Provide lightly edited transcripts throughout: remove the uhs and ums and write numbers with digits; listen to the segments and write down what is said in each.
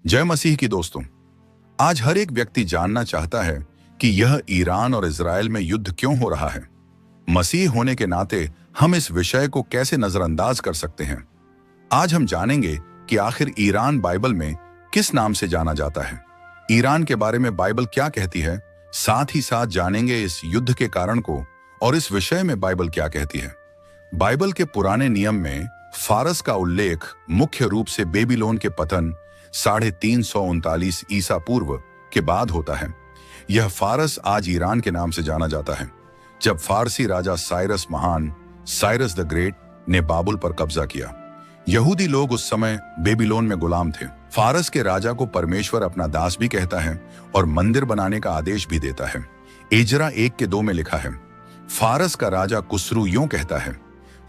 जय मसीह की दोस्तों। आज हर एक व्यक्ति जानना चाहता है कि यह ईरान और इजराइल में युद्ध क्यों हो रहा है। मसीह होने के नाते हम इस विषय को कैसे नजरअंदाज कर सकते हैं। आज हम जानेंगे कि आखिर ईरान बाइबल में किस नाम से जाना जाता है, ईरान के बारे में बाइबल क्या कहती है। साथ ही साथ जानेंगे इस युद्ध के कारण को और इस विषय में बाइबल क्या कहती है। बाइबल के पुराने नियम में फारस का उल्लेख मुख्य रूप से बेबीलोन के पतन 339 ईसा पूर्व के बाद होता है। यह फारस आज ईरान के नाम से जाना जाता है, जब फारसी राजा साइरस महान, साइरस द ग्रेट ने बाबुल पर कब्जा किया। यहूदी लोग उस समय बेबीलोन में गुलाम थे। फारस के राजा को परमेश्वर अपना दास भी कहता है और मंदिर बनाने का आदेश भी देता है। एजरा 1:2 में लिखा है, फारस का राजा कुसरू यूं कहता है,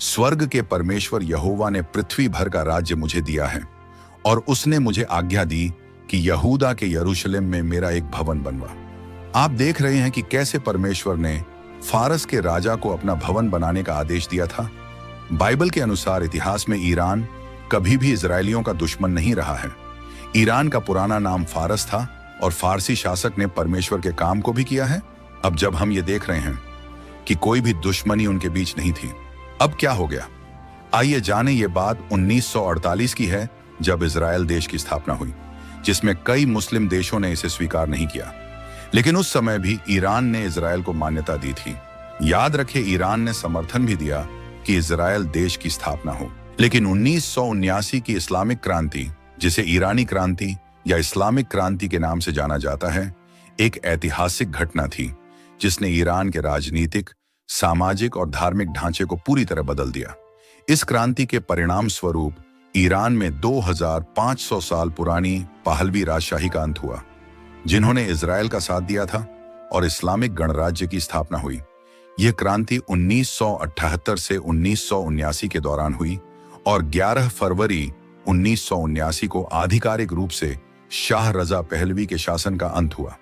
स्वर्ग के परमेश्वर यहोवा ने पृथ्वी भर का राज्य मुझे दिया है और उसने मुझे आज्ञा दी कि यहूदा के यरूशलेम में मेरा एक भवन बनवा। आप देख रहे हैं कि कैसे परमेश्वर ने फारस के राजा को अपना भवन बनाने का आदेश दिया था। बाइबल के अनुसार इतिहास में ईरान कभी भी इजरायलियों का दुश्मन नहीं रहा है। ईरान का पुराना नाम फारस था और फारसी शासक ने परमेश्वर के काम को भी किया है। अब जब हम ये देख रहे हैं कि कोई भी दुश्मनी उनके बीच नहीं थी, अब क्या हो गया? आइए जाने ये बात 1948 की है, जब इजराइल देश की स्थापना हुई, जिसमें कई मुस्लिम देशों ने इसे स्वीकार नहीं किया। लेकिन उस समय भी ईरान ने इजराइल को मान्यता दी थी। याद रखें, ईरान ने समर्थन भी दिया कि इजराइल देश की स्थापना हो। लेकिन 1979 की इस्लामिक क्रांति, जिसे ईरानी क्रांति या इस्लामिक क्रांति के नाम से जाना जाता है, एक ऐतिहासिक घटना थी जिसने ईरान के राजनीतिक, सामाजिक और धार्मिक ढांचे को पूरी तरह बदल दिया। इस क्रांति के परिणाम स्वरूप ईरान में 2500 साल पुरानी पहलवी राजशाही का अंत हुआ, जिन्होंने इजराइल का साथ दिया था, और इस्लामिक गणराज्य की स्थापना हुई। यह क्रांति 1978 से 1979 के दौरान हुई और 11 फरवरी 1979 को आधिकारिक रूप से शाह रजा पहलवी के शासन का अंत हुआ,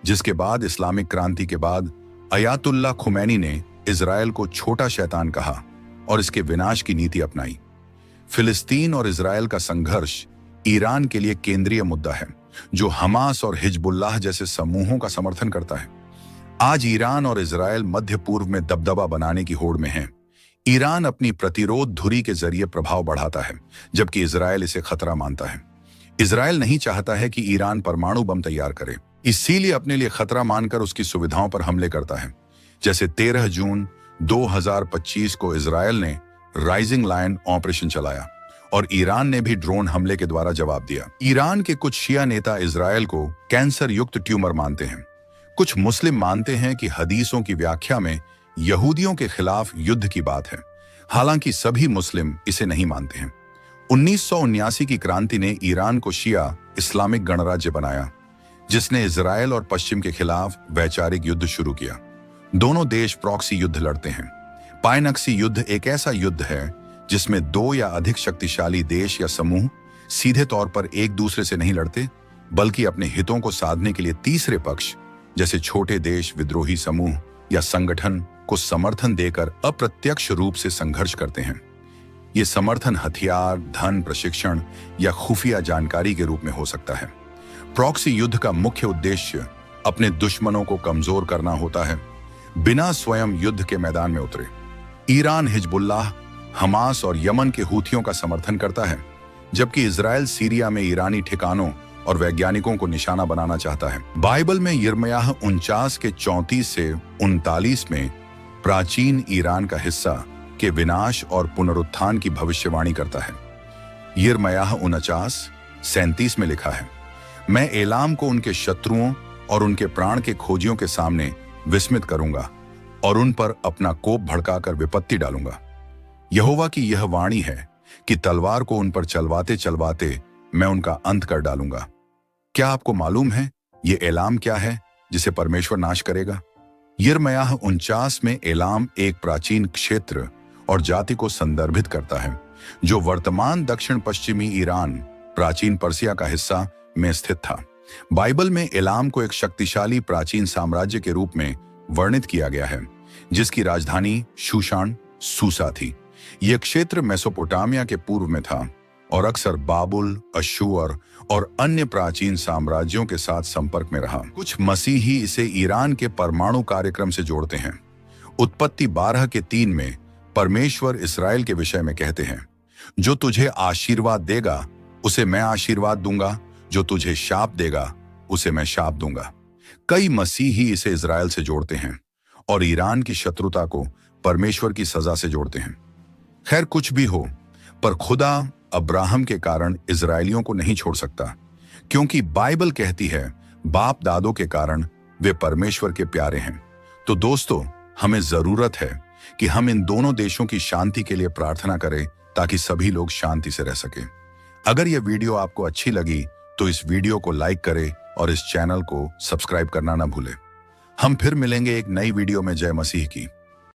जिसके बाद इस्लामिक क्रांति के बाद अयातुल्ला खुमैनी ने इजराइल को छोटा शैतान कहा और इसके विनाश की नीति अपनाई। फिलिस्तीन और इजराइल का संघर्ष ईरान के लिए केंद्रीय मुद्दा है, जो हमास और हिजबुल्लाह जैसे समूहों का समर्थन करता है। आज ईरान और इजराइल मध्य पूर्व में दबदबा बनाने की होड़ में हैं। ईरान अपनी प्रतिरोध धुरी के जरिए प्रभाव बढ़ाता है, जबकि इजराइल इसे खतरा मानता है। इजराइल नहीं चाहता है कि ईरान परमाणु बम तैयार करे, इसीलिए अपने लिए खतरा मानकर उसकी सुविधाओं पर हमले करता है। जैसे 13 जून 2025 को इजराइल ने राइजिंग लायन ऑपरेशन चलाया और ईरान ने भी ड्रोन हमले के द्वारा जवाब दिया। ईरान के कुछ शिया नेता इजराइल को कैंसर युक्त ट्यूमर मानते हैं। कुछ मुस्लिम मानते हैं कि हदीसों की व्याख्या में यहूदियों के खिलाफ युद्ध की बात है, हालांकि सभी मुस्लिम इसे नहीं मानते हैं। 1979 की क्रांति ने ईरान को शिया इस्लामिक गणराज्य बनाया, जिसने इजराइल और पश्चिम के खिलाफ वैचारिक युद्ध शुरू किया। दोनों देश प्रॉक्सी युद्ध लड़ते हैं। पायनक्सी युद्ध एक ऐसा युद्ध है जिसमें 2 या अधिक शक्तिशाली देश या समूह सीधे तौर पर एक दूसरे से नहीं लड़ते, बल्कि अपने हितों को साधने के लिए तीसरे पक्ष, जैसे छोटे देश, विद्रोही समूह या संगठन, को समर्थन देकर अप्रत्यक्ष रूप से संघर्ष करते हैं। ये समर्थन हथियार, धन, प्रशिक्षण या खुफिया जानकारी के रूप में हो सकता है। प्रॉक्सी युद्ध का मुख्य उद्देश्य अपने दुश्मनों को कमजोर करना होता है, बिना स्वयं युद्ध के मैदान में उतरे। ईरान हिजबुल्लाह, हमास और यमन के हूथियों का समर्थन करता है, जबकि इजराइल सीरिया में ईरानी ठिकानों और वैज्ञानिकों को निशाना बनाना चाहता है। बाइबल में यिर्मयाह 49 के 34 से 39 में प्राचीन ईरान का हिस्सा के विनाश और पुनरुत्थान की भविष्यवाणी करता है। यिर्मयाह 49:37 में लिखा है, मैं एलाम को उनके शत्रुओं और उनके प्राण के खोजियों के सामने विस्मित करूंगा और उन पर अपना कोप भड़काकर विपत्ति डालूंगा। यहोवा की यह वाणी है कि तलवार को उन पर चलवाते चलवाते मैं उनका अंत कर डालूंगा। क्या आपको मालूम है ये एलाम क्या है जिसे परमेश्वर नाश करेगा? यिर्मयाह 49 में एलाम एक प्राचीन क्षेत्र और जाति को संदर्भित करता है, जो वर्तमान दक्षिण पश्चिमी ईरान, प्राचीन पर्सिया का हिस्सा में स्थित था। बाइबल में एलाम को एक शक्तिशाली प्राचीन साम्राज्य के रूप में वर्णित किया गया है, जिसकी राजधानी शूशान, सूसा थी। यह क्षेत्र मेसोपोटामिया के पूर्व में था और अक्सर बाबुल, अशूर और अन्य प्राचीन साम्राज्यों के साथ संपर्क में रहा। कुछ मसीही इसे ईरान के परमाणु कार्यक्रम से जोड़ते हैं। उत्पत्ति 12:3 में परमेश्वर इसराइल के विषय में कहते हैं, जो तुझे आशीर्वाद देगा उसे मैं आशीर्वाद दूंगा, जो तुझे शाप देगा उसे मैं शाप दूंगा। कई मसीही इसे इजराइल से जोड़ते हैं और ईरान की शत्रुता को परमेश्वर की सजा से जोड़ते हैं। खैर, कुछ भी हो, पर खुदा अब्राहम के कारण इजरायलियों को नहीं छोड़ सकता, क्योंकि बाइबल कहती है बाप दादों के कारण वे परमेश्वर के प्यारे हैं। तो दोस्तों, हमें जरूरत है कि हम इन दोनों देशों की शांति के लिए प्रार्थना करें, ताकि सभी लोग शांति से रह सकें। अगर यह वीडियो आपको अच्छी लगी तो इस वीडियो को लाइक करें और इस चैनल को सब्सक्राइब करना ना भूलें। हम फिर मिलेंगे एक नई वीडियो में। जय मसीह की।